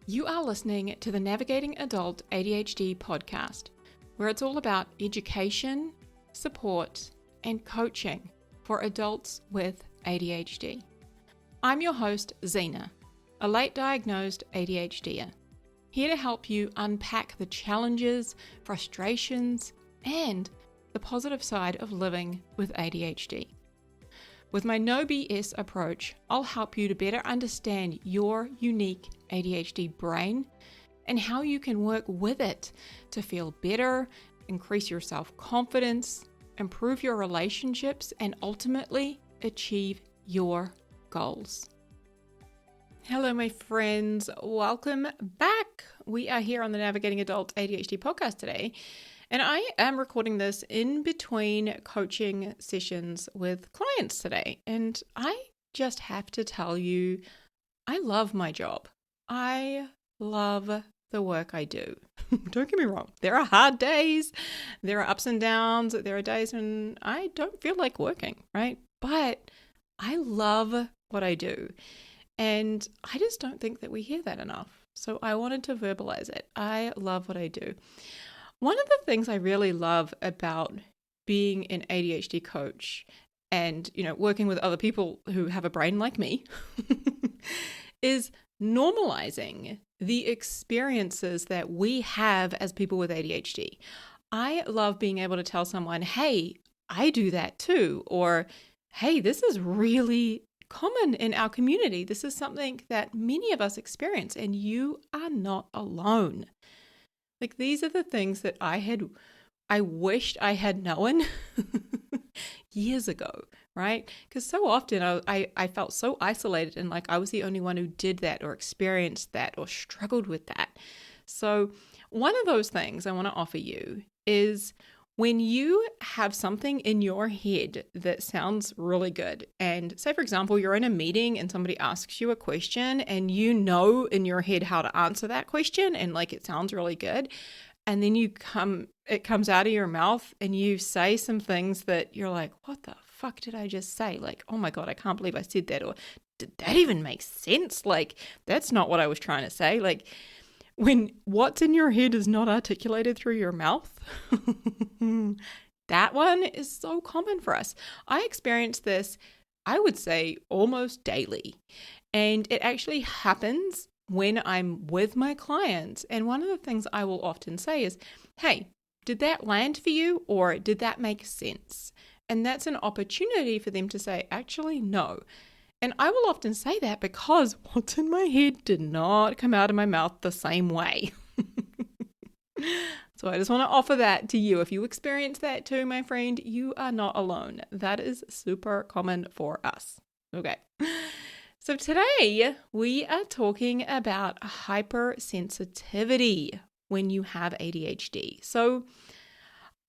You are listening to the Navigating Adult ADHD podcast, where it's all about education, support, and coaching for adults with ADHD. I'm your host, Zena, a late diagnosed ADHDer, here to help you unpack the challenges, frustrations, and the positive side of living with ADHD. With my no BS approach, I'll help you to better understand your unique ADHD brain and how you can work with it to feel better, increase your self-confidence, improve your relationships, and ultimately achieve your goals. Hello, my friends. Welcome back. We are here on the Navigating Adult ADHD podcast today. And I am recording this in between coaching sessions with clients today. And I just have to tell you, I love my job. I love the work I do. Don't get me wrong. There are hard days. There are ups and downs. There are days when I don't feel like working, right? But I love what I do. And I just don't think that we hear that enough. So I wanted to verbalize it. I love what I do. One of the things I really love about being an ADHD coach and, working with other people who have a brain like me is normalizing the experiences that we have as people with ADHD. I love being able to tell someone, hey, I do that too, or hey, this is really common in our community. This is something that many of us experience, and you are not alone. Like, these are the things that I wished I had known years ago, right? Because so often I felt so isolated and like I was the only one who did that or experienced that or struggled with that. So one of those things I want to offer you is when you have something in your head that sounds really good, and say, for example, you're in a meeting and somebody asks you a question and you know in your head how to answer that question and like it sounds really good, and then it comes out of your mouth and you say some things that you're like, what the fuck did I just say? Like, oh my God, I can't believe I said that. Or did that even make sense? Like, that's not what I was trying to say. Like, when what's in your head is not articulated through your mouth, that one is so common for us. I experience this, I would say, almost daily. And it actually happens when I'm with my clients. And one of the things I will often say is, hey, did that land for you, or did that make sense? And that's an opportunity for them to say, actually, no. And I will often say that because what's in my head did not come out of my mouth the same way. So I just want to offer that to you. If you experience that too, my friend, you are not alone. That is super common for us. Okay. So today we are talking about hypersensitivity when you have ADHD. So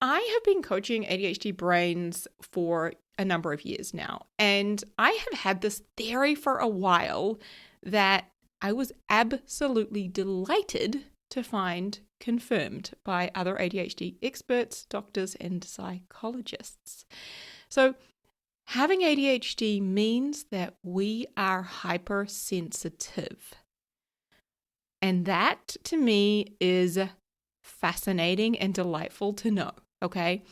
I have been coaching ADHD brains for a number of years now, and I have had this theory for a while that I was absolutely delighted to find confirmed by other ADHD experts, doctors, and psychologists. So having ADHD means that we are hypersensitive. And that to me is fascinating and delightful to know, okay?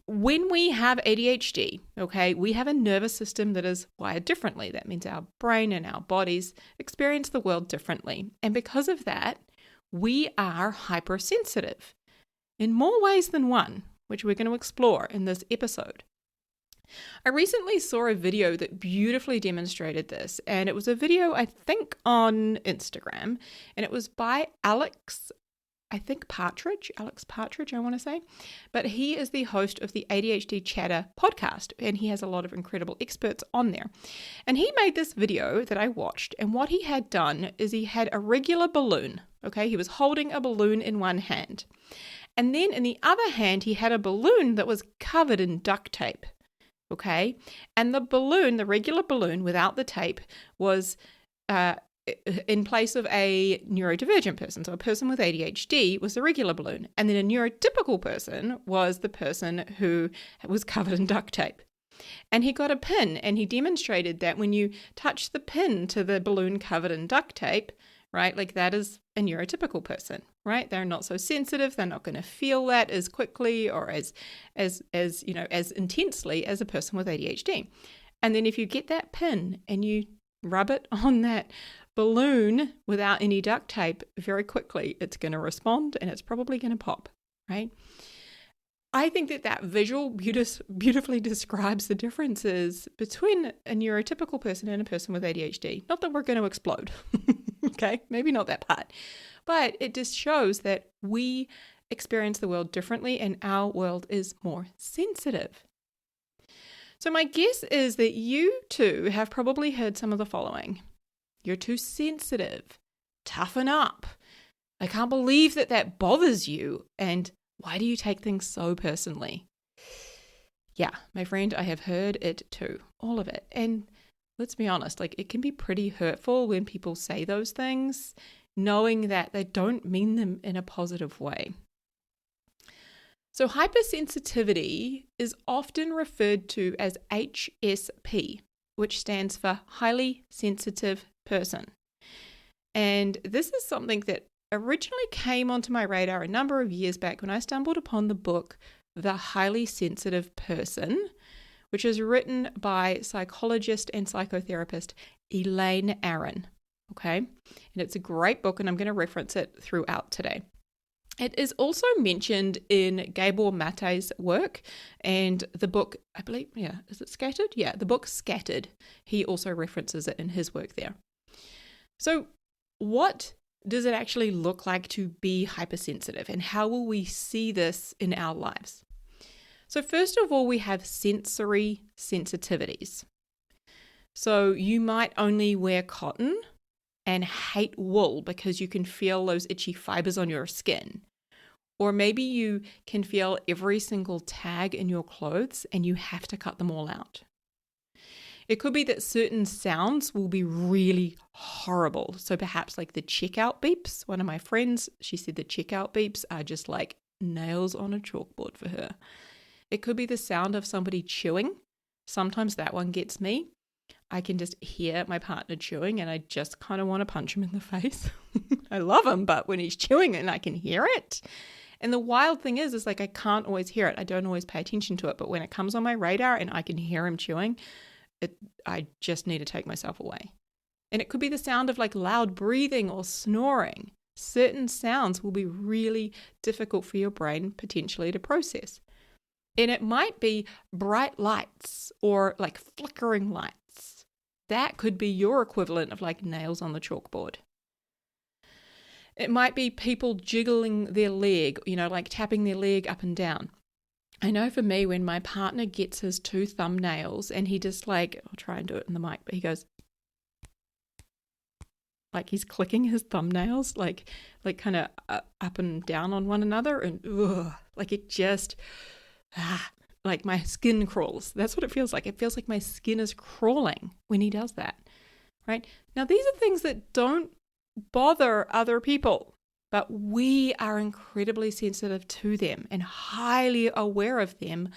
When we have ADHD, okay, we have a nervous system that is wired differently. That means our brain and our bodies experience the world differently. And because of that, we are hypersensitive in more ways than one, which we're going to explore in this episode. I recently saw a video that beautifully demonstrated this, and it was a video, I think, on Instagram, and it was by Alex Partridge, I want to say, but he is the host of the ADHD Chatter podcast, and he has a lot of incredible experts on there. And he made this video that I watched, and what he had done is he had a regular balloon, okay? He was holding a balloon in one hand, and then in the other hand, he had a balloon that was covered in duct tape, okay? And the balloon, the regular balloon without the tape, was in place of a neurodivergent person. So a person with ADHD was the regular balloon. And then a neurotypical person was the person who was covered in duct tape. And he got a pin, and he demonstrated that when you touch the pin to the balloon covered in duct tape, right? Like that is a neurotypical person, right? They're not so sensitive. They're not going to feel that as quickly or as intensely as a person with ADHD. And then if you get that pin and you rub it on that balloon without any duct tape, very quickly it's going to respond and it's probably going to pop, right? I think that visual beautifully describes the differences between a neurotypical person and a person with ADHD. Not that we're going to explode, okay? Maybe not that part. But it just shows that we experience the world differently and our world is more sensitive. So my guess is that you too have probably heard some of the following. You're too sensitive. Toughen up. I can't believe that bothers you. And why do you take things so personally? Yeah, my friend, I have heard it too. All of it. And let's be honest, like it can be pretty hurtful when people say those things, knowing that they don't mean them in a positive way. So hypersensitivity is often referred to as HSP, which stands for highly sensitive person. And this is something that originally came onto my radar a number of years back when I stumbled upon the book, The Highly Sensitive Person, which is written by psychologist and psychotherapist Elaine Aron. Okay. And it's a great book and I'm going to reference it throughout today. It is also mentioned in Gabor Mate's work and the book, I believe, is it Scattered? Yeah, the book Scattered. He also references it in his work there. So what does it actually look like to be hypersensitive and how will we see this in our lives? So first of all, we have sensory sensitivities. So you might only wear cotton and hate wool because you can feel those itchy fibers on your skin. Or maybe you can feel every single tag in your clothes and you have to cut them all out. It could be that certain sounds will be really horrible. So perhaps like the checkout beeps. One of my friends, she said the checkout beeps are just like nails on a chalkboard for her. It could be the sound of somebody chewing. Sometimes that one gets me. I can just hear my partner chewing and I just kind of want to punch him in the face. I love him, but when he's chewing and I can hear it. And the wild thing is like I can't always hear it. I don't always pay attention to it. But when it comes on my radar and I can hear him chewing, I just need to take myself away. And it could be the sound of like loud breathing or snoring. Certain sounds will be really difficult for your brain potentially to process. And it might be bright lights or like flickering lights. That could be your equivalent of like nails on the chalkboard. It might be people jiggling their leg, like tapping their leg up and down. I know for me, when my partner gets his 2 thumbnails and he just like, I'll try and do it in the mic, but he goes, like he's clicking his thumbnails, like kind of up and down on one another. And like it just, like my skin crawls. That's what it feels like. It feels like my skin is crawling when he does that, right? Now, these are things that don't bother other people, but we are incredibly sensitive to them and highly aware of them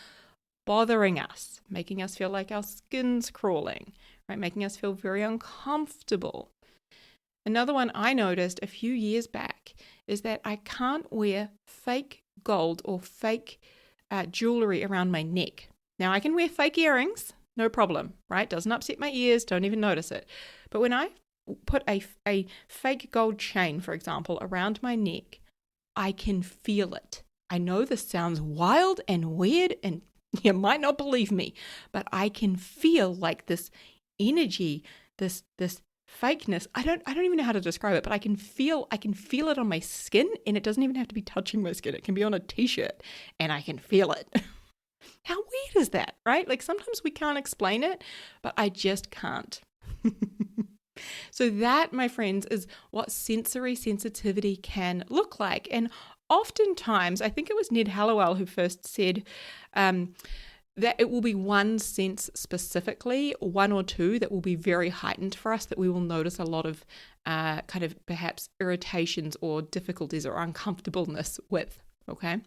bothering us, making us feel like our skin's crawling, right? Making us feel very uncomfortable. Another one I noticed a few years back is that I can't wear fake gold or fake jewelry around my neck. Now, I can wear fake earrings, no problem, right? Doesn't upset my ears, don't even notice it. But when I put a fake gold chain, for example, around my neck, I can feel it. I know this sounds wild and weird and you might not believe me, but I can feel like this energy, this fakeness. I don't even know how to describe it, but I can feel it on my skin, and it doesn't even have to be touching my skin. It can be on a t-shirt and I can feel it. How weird is that, right? Like sometimes we can't explain it, but I just can't. So that, my friends, is what sensory sensitivity can look like. And oftentimes, I think it was Ned Hallowell who first said that it will be one sense specifically, or one or two that will be very heightened for us, that we will notice a lot of kind of perhaps irritations or difficulties or uncomfortableness with, okay?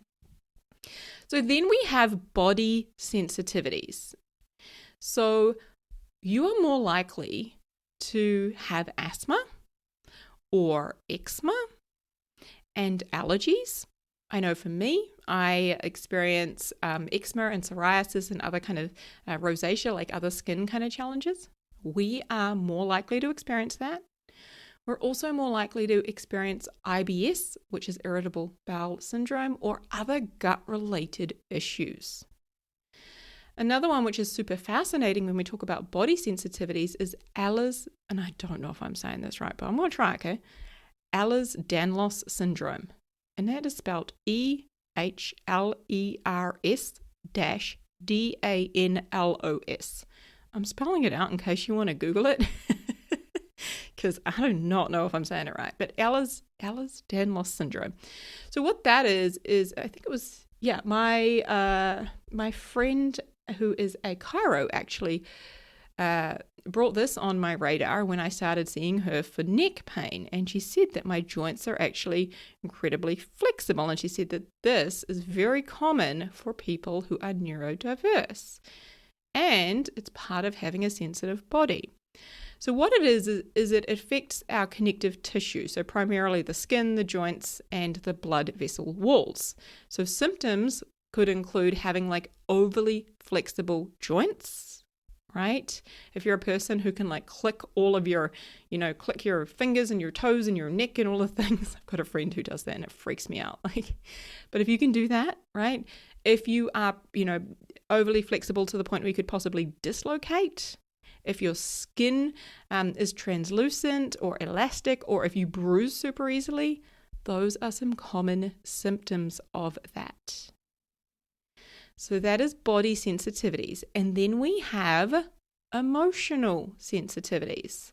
So then we have body sensitivities. So you are more likely to have asthma or eczema and allergies. I know for me, I experience eczema and psoriasis and other kind of rosacea, like other skin kind of challenges. We are more likely to experience that. We're also more likely to experience IBS, which is irritable bowel syndrome, or other gut-related issues. Another one which is super fascinating when we talk about body sensitivities is and I don't know if I'm saying this right, but I'm going to try, okay? Ehlers-Danlos syndrome. And that is spelled EHLERS-DANLOS. I'm spelling it out in case you want to Google it, because I do not know if I'm saying it right. But Ehlers-Danlos syndrome. So what that is I think it was, my friend who is a chiro actually brought this on my radar when I started seeing her for neck pain. And she said that my joints are actually incredibly flexible. And she said that this is very common for people who are neurodiverse. And it's part of having a sensitive body. So what it is it affects our connective tissue. So primarily the skin, the joints, and the blood vessel walls. So symptoms could include having like overly flexible joints, right? If you're a person who can like click all of your, click your fingers and your toes and your neck and all the things. I've got a friend who does that and it freaks me out. But if you can do that, right? If you are, overly flexible to the point where you could possibly dislocate, if your skin is translucent or elastic, or if you bruise super easily, those are some common symptoms of that. So that is body sensitivities. And then we have emotional sensitivities.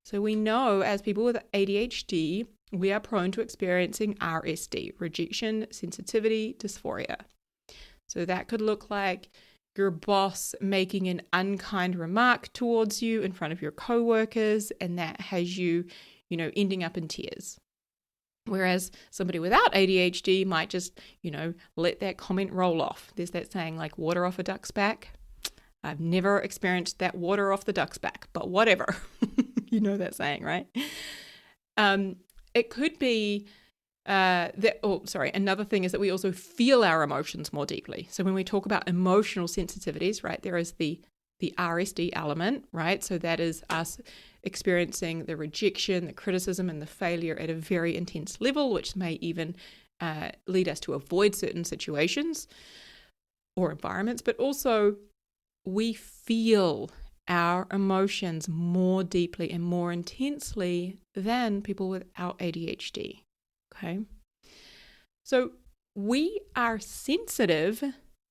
So we know as people with ADHD, we are prone to experiencing RSD, rejection, sensitivity, dysphoria. So that could look like your boss making an unkind remark towards you in front of your coworkers, and that has you, ending up in tears. Whereas somebody without ADHD might just, let that comment roll off. There's that saying like water off a duck's back. I've never experienced that water off the duck's back, but whatever. You know that saying, right? It could be another thing is that we also feel our emotions more deeply. So when we talk about emotional sensitivities, right, there is the RSD element, right? So that is us experiencing the rejection, the criticism, and the failure at a very intense level, which may even lead us to avoid certain situations or environments. But also we feel our emotions more deeply and more intensely than people without ADHD. Okay. So we are sensitive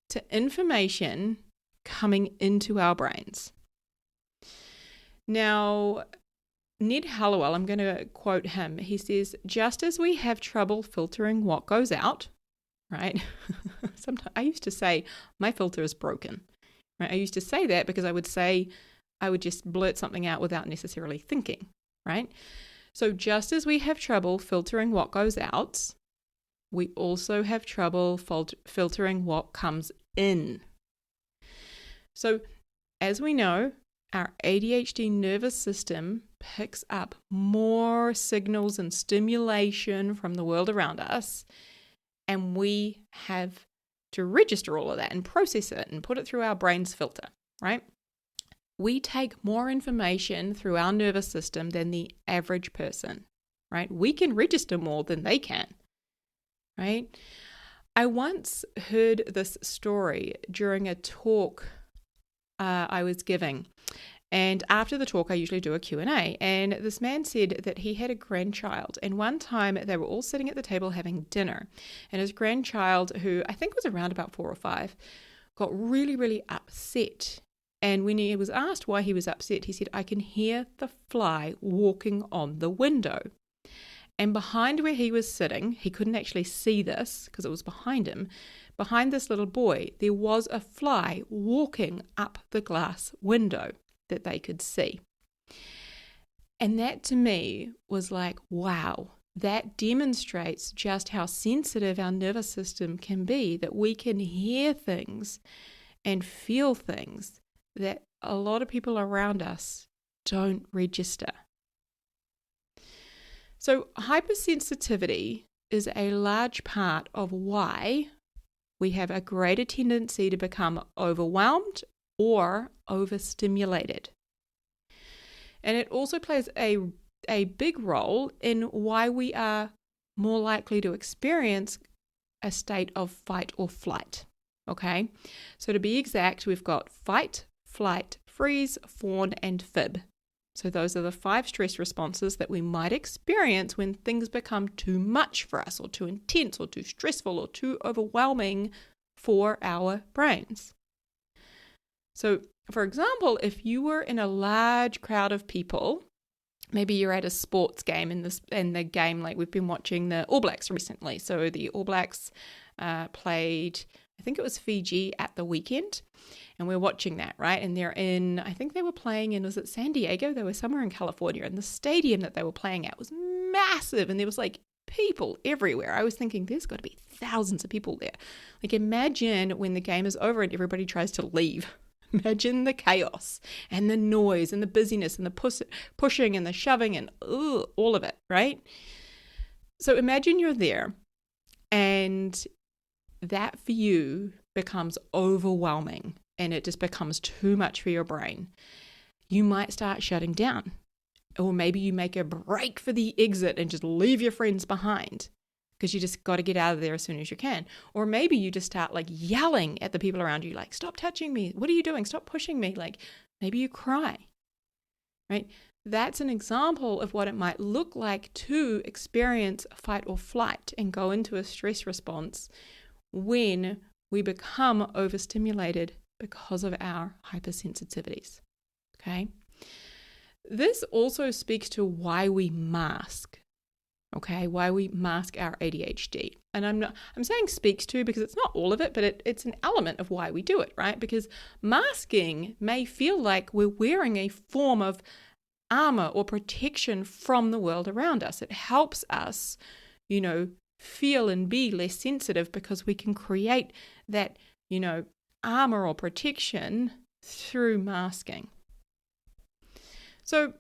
to information coming into our brains. Now, Ned Hallowell, I'm going to quote him. He says, just as we have trouble filtering what goes out, right? Sometimes I used to say, my filter is broken. Right? I used to say that because I would just blurt something out without necessarily thinking, right? So just as we have trouble filtering what goes out, we also have trouble filtering what comes in. So as we know, our ADHD nervous system picks up more signals and stimulation from the world around us, and we have to register all of that and process it and put it through our brain's filter, right? We take more information through our nervous system than the average person, right? We can register more than they can, right? I once heard this story during a talk I was giving. And after the talk, I usually do a Q&A. And this man said that he had a grandchild. And one time they were all sitting at the table having dinner. And his grandchild, who I think was around about 4 or 5, got really, really upset. And when he was asked why he was upset, he said, I can hear the fly walking on the window. And behind where he was sitting, he couldn't actually see this because it was behind him. Behind this little boy, there was a fly walking up the glass window that they could see. And that to me was like, wow, that demonstrates just how sensitive our nervous system can be, that we can hear things and feel things that a lot of people around us don't register. So hypersensitivity is a large part of why we have a greater tendency to become overwhelmed or overstimulated. And it also plays a big role in why we are more likely to experience a state of fight or flight. Okay, so to be exact, we've got fight, flight, freeze, fawn, and fib. So those are the 5 stress responses that we might experience when things become too much for us, or too intense, or too stressful, or too overwhelming for our brains. So, for example, if you were in a large crowd of people, maybe you're at a sports game in the game, like we've been watching the All Blacks recently. So the All Blacks played, I think it was Fiji at the weekend, and we're watching that, right? And I think they were playing in, was it San Diego? They were somewhere in California, and the stadium that they were playing at was massive, and there was like people everywhere. I was thinking there's got to be thousands of people there. Like imagine when the game is over and everybody tries to leave. Imagine the chaos and the noise and the busyness and the pushing and the shoving and all of it, right? So imagine you're there and that for you becomes overwhelming and it just becomes too much for your brain. You might start shutting down, or maybe you make a break for the exit and just leave your friends behind because you just got to get out of there as soon as you can. Or maybe you just start like yelling at the people around you, like, stop touching me. What are you doing? Stop pushing me. Like maybe you cry, right? That's an example of what it might look like to experience fight or flight and go into a stress response when we become overstimulated because of our hypersensitivities, okay? This also speaks to why we mask. Okay, why we mask our ADHD. And I'm saying speaks to because it's not all of it, but it's an element of why we do it, right? Because masking may feel like we're wearing a form of armor or protection from the world around us. It helps us, feel and be less sensitive because we can create that, armor or protection through masking. So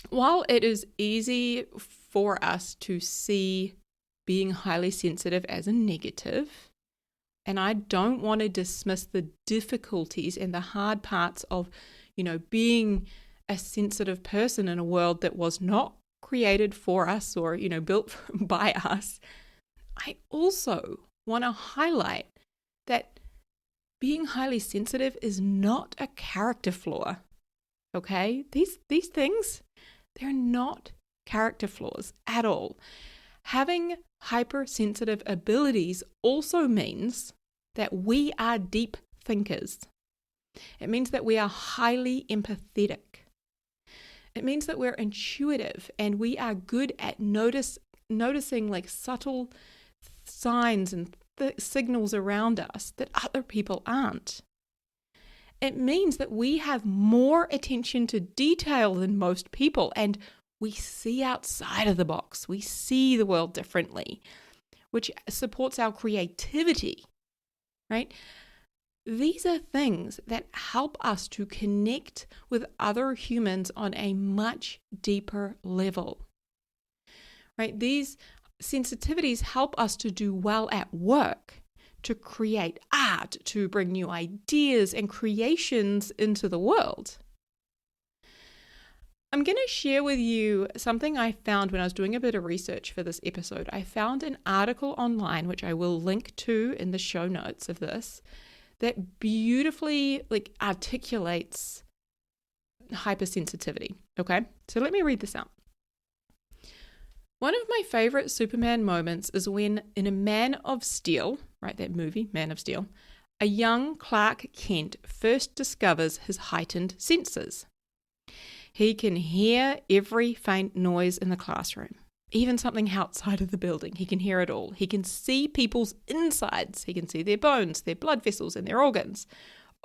while it is easy for us to see being highly sensitive as a negative, and I don't want to dismiss the difficulties and the hard parts of, being a sensitive person in a world that was not created for us or, built by us, I also want to highlight that being highly sensitive is not a character flaw. Okay? These things, they're not character flaws at all. Having hypersensitive abilities also means that we are deep thinkers. It means that we are highly empathetic. It means that we're intuitive and we are good at noticing like subtle signs and signals around us that other people aren't. It means that we have more attention to detail than most people, and we see outside of the box. We see the world differently, which supports our creativity, right? These are things that help us to connect with other humans on a much deeper level, right? These sensitivities help us to do well at work, to create art, to bring new ideas and creations into the world. I'm going to share with you something I found when I was doing a bit of research for this episode. I found an article online, which I will link to in the show notes of this, that beautifully articulates hypersensitivity. Okay, so let me read this out. One of my favorite Superman moments is when in a Man of Steel, right, that movie, Man of Steel, a young Clark Kent first discovers his heightened senses. He can hear every faint noise in the classroom, even something outside of the building. He can hear it all. He can see people's insides. He can see their bones, their blood vessels, and their organs.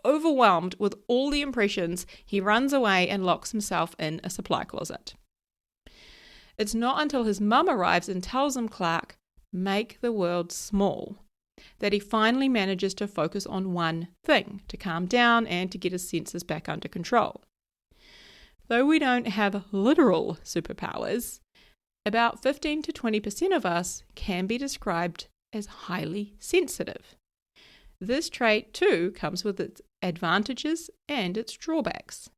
Overwhelmed with all the impressions, he runs away and locks himself in a supply closet. It's not until his mum arrives and tells him, Clark, make the world small, that he finally manages to focus on one thing, to calm down and to get his senses back under control. Though we don't have literal superpowers, about 15 to 20% of us can be described as highly sensitive. This trait too comes with its advantages and its drawbacks.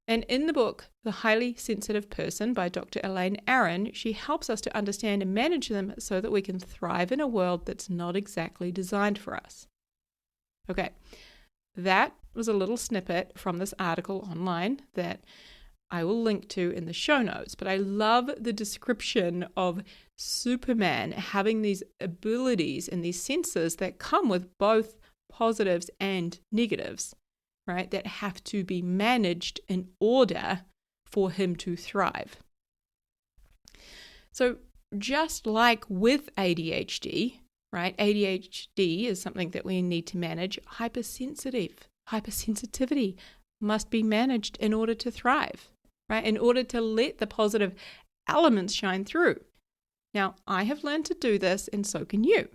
And in the book, The Highly Sensitive Person by Dr. Elaine Aron, she helps us to understand and manage them so that we can thrive in a world that's not exactly designed for us. Okay, that was a little snippet from this article online that I will link to in the show notes, but I love the description of Superman having these abilities and these senses that come with both positives and negatives, right, that have to be managed in order for him to thrive. So just like with ADHD, right, ADHD is something that we need to manage. Hypersensitivity must be managed in order to thrive, right, in order to let the positive elements shine through. Now, I have learned to do this, and so can you,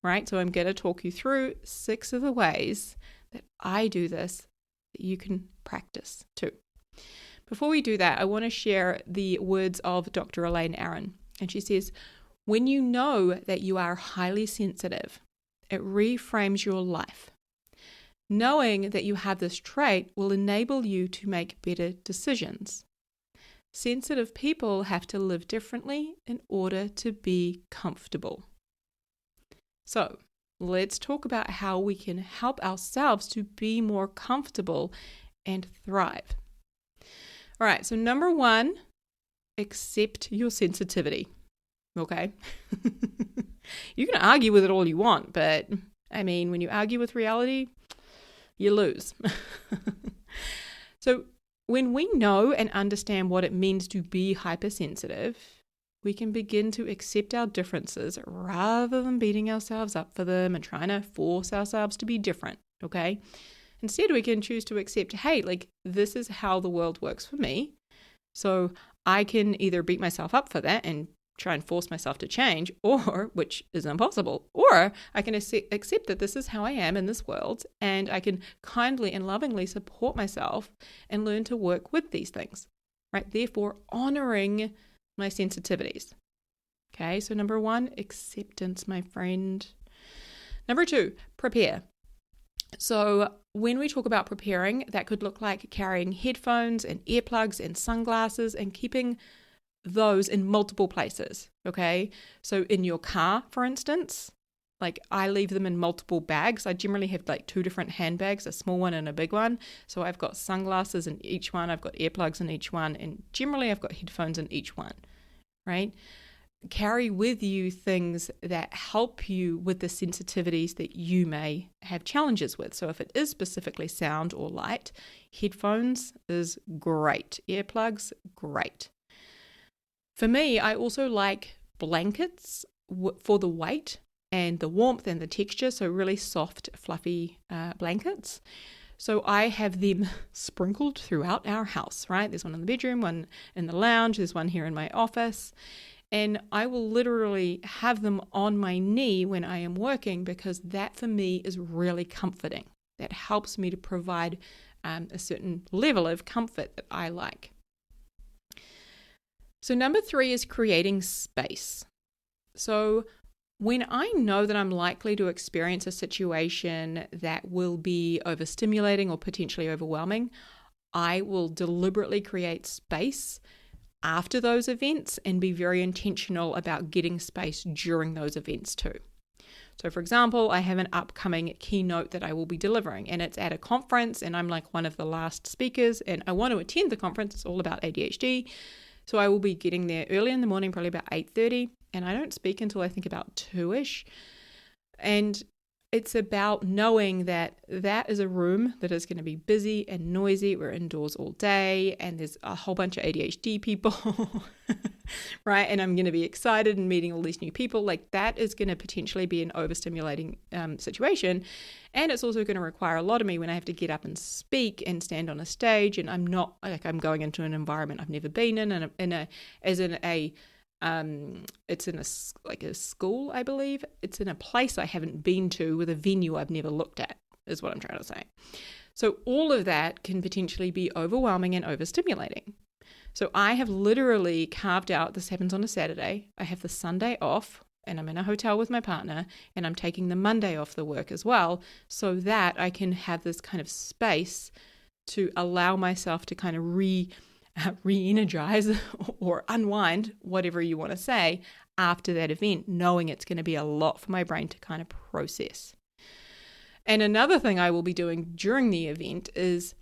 right? So I'm going to talk you through 6 of the ways that I do this that you can practice too. Before we do that, I want to share the words of Dr. Elaine Aron. And she says, when you know that you are highly sensitive, it reframes your life. Knowing that you have this trait will enable you to make better decisions. Sensitive people have to live differently in order to be comfortable. So, let's talk about how we can help ourselves to be more comfortable and thrive. All right, so number 1, accept your sensitivity. Okay? You can argue with it all you want, but I mean, when you argue with reality, you lose. So, when we know and understand what it means to be hypersensitive, we can begin to accept our differences rather than beating ourselves up for them and trying to force ourselves to be different, okay? Instead, we can choose to accept, hey, like, this is how the world works for me. So I can either beat myself up for that and try and force myself to change, or, which is impossible, or I can accept that this is how I am in this world, and I can kindly and lovingly support myself and learn to work with these things, right? Therefore, honoring my sensitivities. Okay, so number 1, acceptance, my friend. Number 2, prepare. So when we talk about preparing, that could look like carrying headphones and earplugs and sunglasses and keeping those in multiple places, okay? So in your car, for instance, like I leave them in multiple bags. I generally have like 2 different handbags, a small one and a big one. So I've got sunglasses in each one, I've got earplugs in each one, and generally I've got headphones in each one, right? Carry with you things that help you with the sensitivities that you may have challenges with. So if it is specifically sound or light, headphones is great. Earplugs, great. For me, I also like blankets for the weight and the warmth and the texture, so really soft, fluffy blankets. So I have them sprinkled throughout our house, right? There's one in the bedroom, one in the lounge, there's one here in my office. And I will literally have them on my knee when I am working because that for me is really comforting. That helps me to provide a certain level of comfort that I like. So number 3 is creating space. So when I know that I'm likely to experience a situation that will be overstimulating or potentially overwhelming, I will deliberately create space after those events and be very intentional about getting space during those events too. So for example, I have an upcoming keynote that I will be delivering and it's at a conference and I'm like one of the last speakers and I want to attend the conference. It's all about ADHD. So I will be getting there early in the morning, probably about 8:30, and I don't speak until I think about 2-ish. And it's about knowing that that is a room that is going to be busy and noisy. We're indoors all day and there's a whole bunch of ADHD people, right? And I'm going to be excited and meeting all these new people. Like that is going to potentially be an overstimulating situation. And it's also going to require a lot of me when I have to get up and speak and stand on a stage. And I'm not like I'm going into an environment I've never been in, it's in a school, I believe. It's in a place I haven't been to with a venue I've never looked at, is what I'm trying to say. So all of that can potentially be overwhelming and overstimulating. So I have literally carved out, this happens on a Saturday, I have the Sunday off and I'm in a hotel with my partner and I'm taking the Monday off the work as well, so that I can have this kind of space to allow myself to kind of re-energize or unwind, whatever you want to say, after that event, knowing it's going to be a lot for my brain to kind of process. And another thing I will be doing during the event is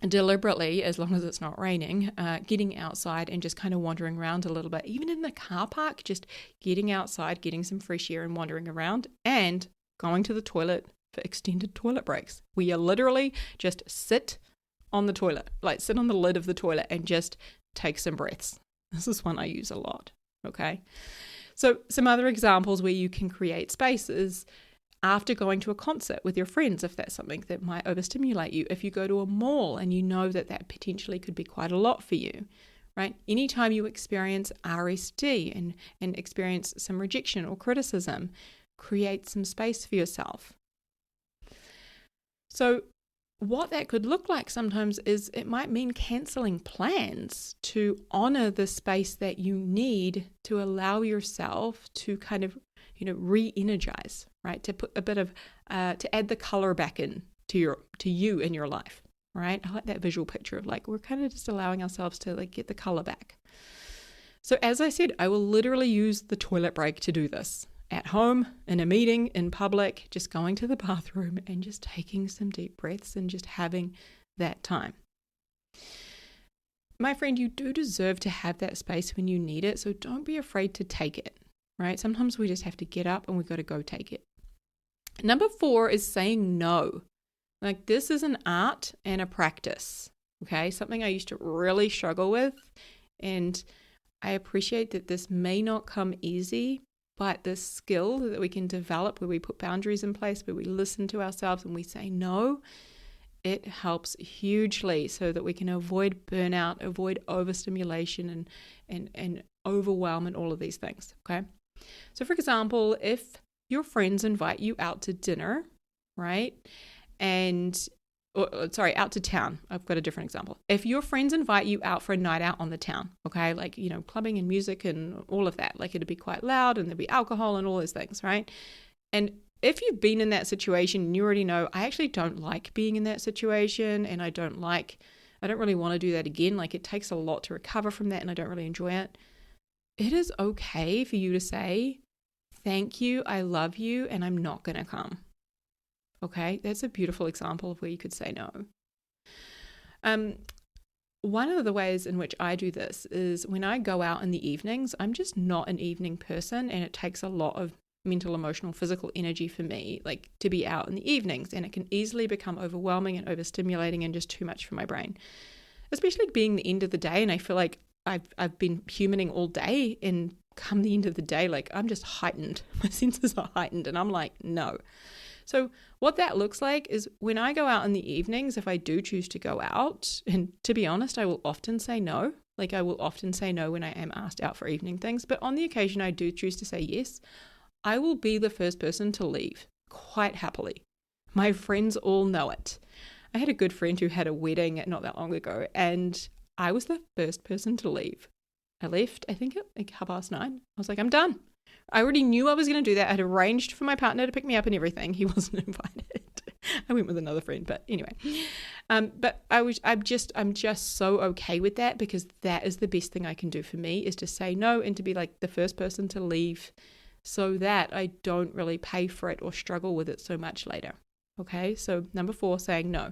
deliberately, as long as it's not raining, getting outside and just kind of wandering around a little bit, even in the car park, just getting outside, getting some fresh air and wandering around, and going to the toilet for extended toilet breaks. We are literally just sit on the toilet, like sit on the lid of the toilet and just take some breaths. This is one I use a lot, okay? So some other examples where you can create spaces after going to a concert with your friends, if that's something that might overstimulate you. If you go to a mall and you know that that potentially could be quite a lot for you, right? Anytime you experience RSD and experience some rejection or criticism, create some space for yourself. So what that could look like sometimes is it might mean canceling plans to honor the space that you need to allow yourself to kind of, re-energize, right? To put a bit of, to add the color back in to you in your life, right? I like that visual picture of like, we're kind of just allowing ourselves to like get the color back. So as I said, I will literally use the toilet break to do this. At home, in a meeting, in public, just going to the bathroom and just taking some deep breaths and just having that time. My friend, you do deserve to have that space when you need it, so don't be afraid to take it, right? Sometimes we just have to get up and we've got to go take it. Number 4 is saying no. Like, this is an art and a practice, okay? Something I used to really struggle with, and I appreciate that this may not come easy, but this skill that we can develop where we put boundaries in place, where we listen to ourselves and we say no, it helps hugely so that we can avoid burnout, avoid overstimulation and overwhelm and all of these things, okay? So for example, if your friends invite you out to dinner, right? Out to town. I've got a different example. If your friends invite you out for a night out on the town, okay, like, clubbing and music and all of that, like it'd be quite loud and there'd be alcohol and all those things, right? And if you've been in that situation, you already know, I actually don't like being in that situation and I don't really want to do that again. Like, it takes a lot to recover from that and I don't really enjoy it. It is okay for you to say, thank you, I love you, and I'm not going to come. Okay, that's a beautiful example of where you could say no. One of the ways in which I do this is when I go out in the evenings, I'm just not an evening person and it takes a lot of mental, emotional, physical energy for me, like to be out in the evenings, and it can easily become overwhelming and overstimulating and just too much for my brain, especially being the end of the day. And I feel like I've been humaning all day, and come the end of the day, like I'm just heightened. My senses are heightened and I'm like, no. So what that looks like is when I go out in the evenings, if I do choose to go out, and to be honest, I will often say no. Like, I will often say no when I am asked out for evening things. But on the occasion I do choose to say yes, I will be the first person to leave quite happily. My friends all know it. I had a good friend who had a wedding not that long ago, and I was the first person to leave. I left, I think at like 9:30. I was like, I'm done. I already knew I was going to do that. I had arranged for my partner to pick me up and everything. He wasn't invited. I went with another friend, but anyway. But I'm just so okay with that, because that is the best thing I can do for me, is to say no and to be like the first person to leave, so that I don't really pay for it or struggle with it so much later. Okay, so number 4, saying no.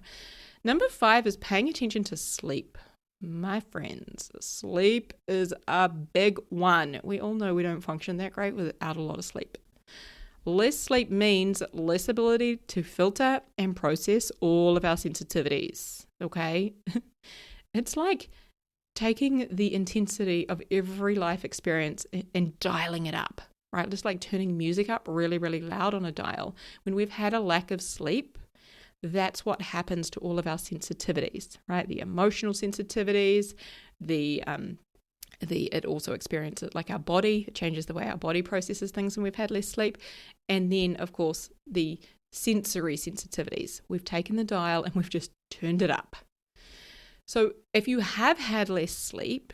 Number 5 is paying attention to sleep. My friends, sleep is a big one. We all know we don't function that great without a lot of sleep. Less sleep means less ability to filter and process all of our sensitivities, okay? It's like taking the intensity of every life experience and dialing it up, right? Just like turning music up really, really loud on a dial. When we've had a lack of sleep, that's what happens to all of our sensitivities, right? The emotional sensitivities, it also experiences like our body. It changes the way our body processes things when we've had less sleep. And then, of course, the sensory sensitivities. We've taken the dial and we've just turned it up. So if you have had less sleep,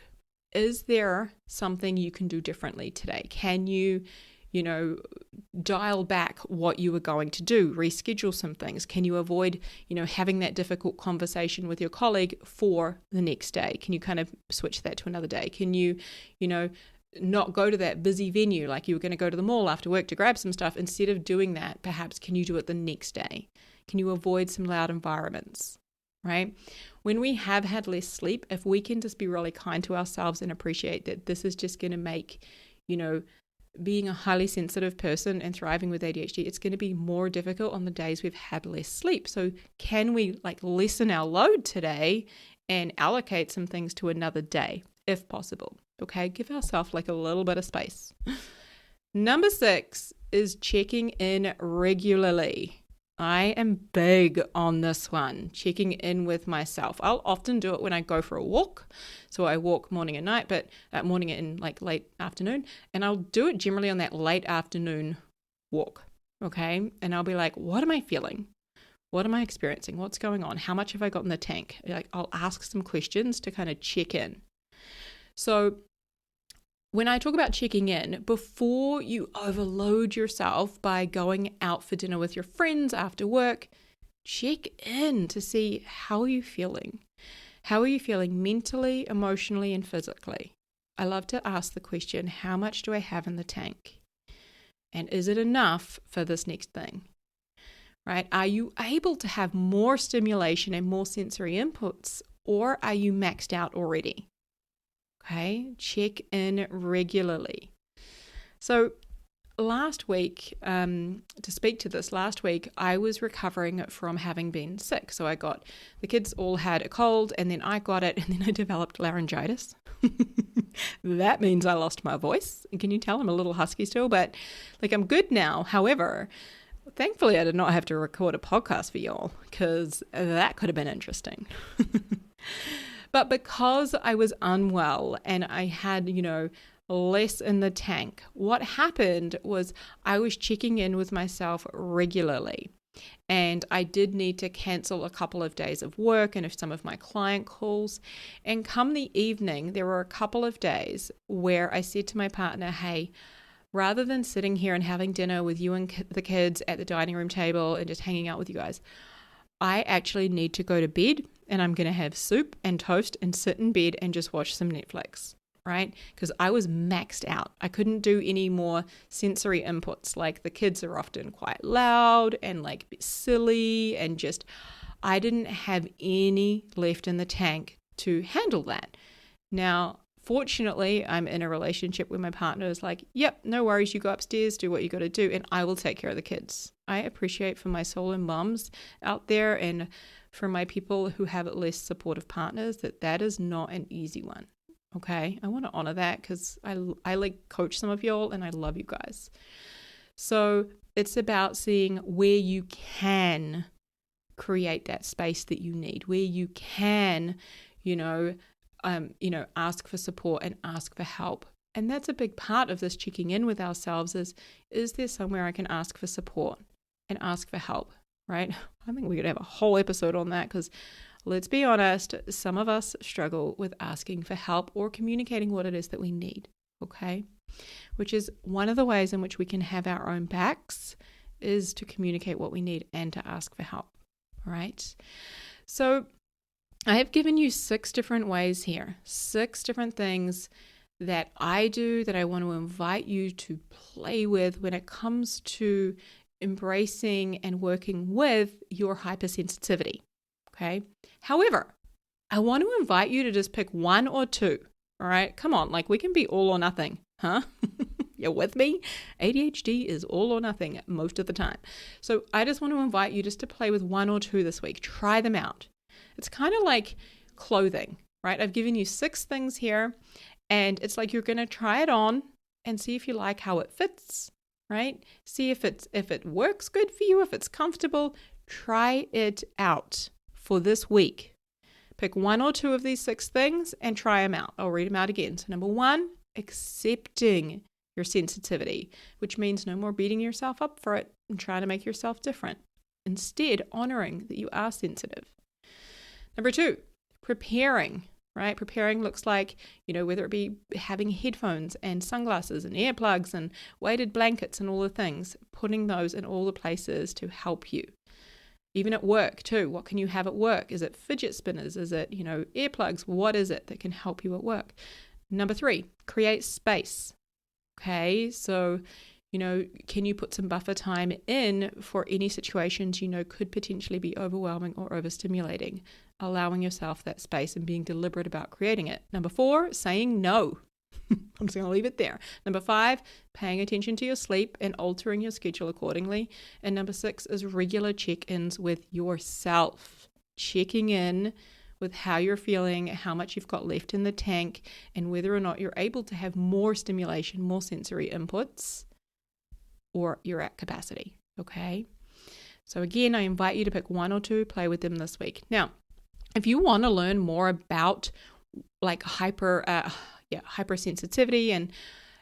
is there something you can do differently today? Can you dial back what you were going to do, reschedule some things? Can you avoid, having that difficult conversation with your colleague for the next day? Can you kind of switch that to another day? Can you, not go to that busy venue like you were going to go to the mall after work to grab some stuff? Instead of doing that, perhaps can you do it the next day? Can you avoid some loud environments, right? When we have had less sleep, if we can just be really kind to ourselves and appreciate that this is just going to make, being a highly sensitive person and thriving with ADHD, it's going to be more difficult on the days we've had less sleep. So can we lessen our load today and allocate some things to another day if possible? Okay, give ourselves a little bit of space. Number 6 is checking in regularly. I am big on this one, checking in with myself. I'll often do it when I go for a walk. So I walk morning and night, but morning and late afternoon. And I'll do it generally on that late afternoon walk. Okay. And I'll be like, what am I feeling? What am I experiencing? What's going on? How much have I got in the tank? I'll ask some questions to kind of check in. So when I talk about checking in, before you overload yourself by going out for dinner with your friends after work, check in to see how are you feeling. How are you feeling mentally, emotionally, and physically? I love to ask the question, how much do I have in the tank? And is it enough for this next thing? Right? Are you able to have more stimulation and more sensory inputs, or are you maxed out already? Okay, check in regularly. So last week, to speak to this, last week I was recovering from having been sick. So the kids all had a cold, and then I got it, and then I developed laryngitis. That means I lost my voice. Can you tell I'm a little husky still? But I'm good now. However, thankfully I did not have to record a podcast for y'all, because that could have been interesting. But because I was unwell and I had, less in the tank, what happened was I was checking in with myself regularly. And I did need to cancel a couple of days of work and some of my client calls. And come the evening, there were a couple of days where I said to my partner, hey, rather than sitting here and having dinner with you and the kids at the dining room table and just hanging out with you guys, I actually need to go to bed, and I'm going to have soup and toast and sit in bed and just watch some Netflix, right? Because I was maxed out. I couldn't do any more sensory inputs. The kids are often quite loud and silly, and just I didn't have any left in the tank to handle that. Now, fortunately, I'm in a relationship where my partner is like, yep, no worries, you go upstairs, do what you got to do, and I will take care of the kids. I appreciate for my solo moms out there and for my people who have less supportive partners that is not an easy one. Okay, I want to honor that because I coach some of y'all and I love you guys. So it's about seeing where you can create that space that you need, where you can, ask for support and ask for help. And that's a big part of this checking in with ourselves is there somewhere I can ask for support and ask for help, right? I think we could have a whole episode on that because let's be honest, some of us struggle with asking for help or communicating what it is that we need, okay? Which is one of the ways in which we can have our own backs is to communicate what we need and to ask for help, all right? So I have given you 6 different ways here, 6 different things that I do that I want to invite you to play with when it comes to embracing and working with your hypersensitivity, okay? However, I want to invite you to just pick 1 or 2, all right? Come on, we can be all or nothing, huh? You're with me? ADHD is all or nothing most of the time. So I just want to invite you just to play with 1 or 2 this week. Try them out. It's kind of like clothing, right? I've given you 6 things here, and it's like you're going to try it on and see if you like how it fits, right? See if it works good for you, if it's comfortable. Try it out for this week. Pick 1 or 2 of these 6 things and try them out. I'll read them out again. So number 1, accepting your sensitivity, which means no more beating yourself up for it and trying to make yourself different. Instead, honoring that you are sensitive. Number 2, preparing, right? Preparing looks like, whether it be having headphones and sunglasses and earplugs and weighted blankets and all the things, putting those in all the places to help you. Even at work too, what can you have at work? Is it fidget spinners? Is it, earplugs? What is it that can help you at work? Number 3, create space. Okay, so, can you put some buffer time in for any situations could potentially be overwhelming or overstimulating? Allowing yourself that space and being deliberate about creating it. Number 4, saying no. I'm just going to leave it there. Number 5, paying attention to your sleep and altering your schedule accordingly. And number 6 is regular check-ins with yourself. Checking in with how you're feeling, how much you've got left in the tank, and whether or not you're able to have more stimulation, more sensory inputs, or you're at capacity. Okay? So again, I invite you to pick 1 or 2, play with them this week. Now, if you want to learn more about like hypersensitivity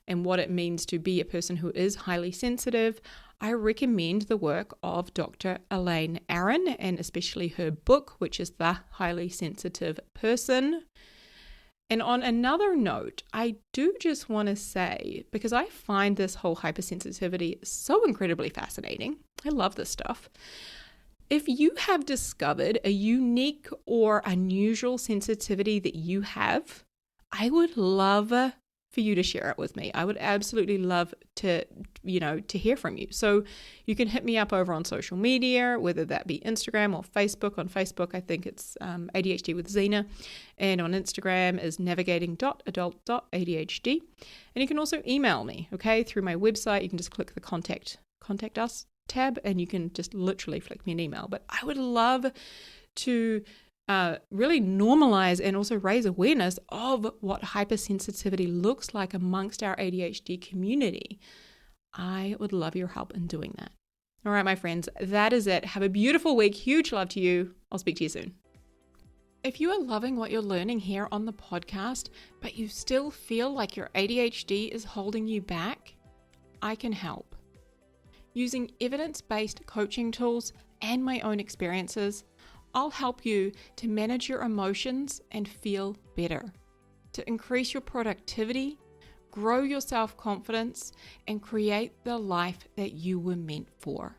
and what it means to be a person who is highly sensitive, I recommend the work of Dr. Elaine Aron, and especially her book, which is The Highly Sensitive Person. And on another note, I do just want to say, because I find this whole hypersensitivity so incredibly fascinating, I love this stuff. If you have discovered a unique or unusual sensitivity that you have, I would love for you to share it with me. I would absolutely love to hear from you. So you can hit me up over on social media, whether that be Instagram or Facebook. On Facebook, I think it's ADHD with Zena. And on Instagram is navigating.adult.adhd. And you can also email me, okay, through my website. You can just click the contact us tab and you can just literally flick me an email. But I would love to really normalize and also raise awareness of what hypersensitivity looks like amongst our ADHD community. I would love your help in doing that. All right, my friends, that is it. Have a beautiful week. Huge love to you. I'll speak to you soon. If you are loving what you're learning here on the podcast, but you still feel like your ADHD is holding you back, I can help. Using evidence-based coaching tools and my own experiences, I'll help you to manage your emotions and feel better, to increase your productivity, grow your self-confidence, and create the life that you were meant for.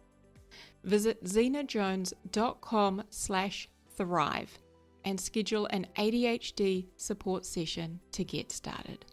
Visit zenajones.com/thrive and schedule an ADHD support session to get started.